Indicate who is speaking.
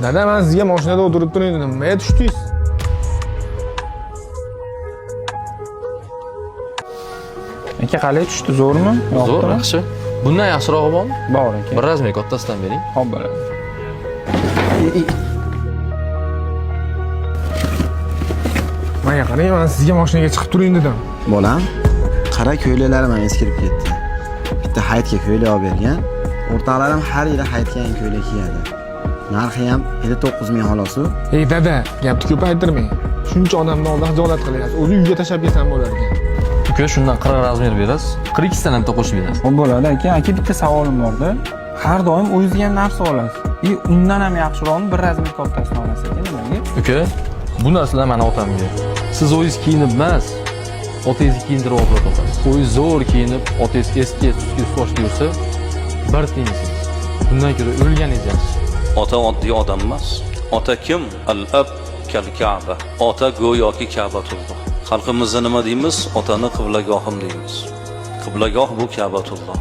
Speaker 1: Dada, men sizga mashinada o'tirib turing dedim. Nimaga tushdingiz?
Speaker 2: Aka qalay tushdi, zo'rmi?
Speaker 3: Zo'r, yaxshi. Bundan yaxshirog'i bormi?
Speaker 2: Bor aka.
Speaker 3: Bir razmer kattasidan bering.
Speaker 2: Xo'p bo'ladi.
Speaker 1: Menga qarang, men sizga mashinaga chiqib turing dedim.
Speaker 4: Bolam, qara ko'ylaklarim ham eskirib ketdi. Bitta hayitga ko'ylak olib bergan. O'rtoqlarim har yili hayitga yangi ko'ylak kiyadi. Narxi ham 59 ming xolos-ku.
Speaker 1: Ey dada, gapni ko'paytirmang. Shuncha odamni oldida xijolat qilyapsiz. O'zi uyga tashlab kelsam bo'lar ekan.
Speaker 3: Uka, shundan 40 razmer berasiz. 42 dan ham qo'shib berasiz.
Speaker 2: Xo'p bo'ladi aka. Aka bitta savolim bor-da. Har doim o'zingizga ham narsa olasiz. Undan ham yaxshiroqmi bir razmer kattasini olasiz aka, nimaga?
Speaker 3: Uka, bu narsalar meni otamga. Siz o'zingiz kiyinib emas, otangizni kiyintirib olib o'tasiz. O'zingiz zo'r kiyinib, otangiz eski tuski sochli yursa, bir tiyinsiz. Bundan ko'ra o'lganingiz yaxshi.
Speaker 5: Ota oddiy odam emas. Ota kim? Al-ab kal-Ka'ba. Ota go'yoki Ka'batulloh. Xalqimizda nima deymiz? Otani qiblagohim deymiz. Qiblagoh bu Ka'batulloh.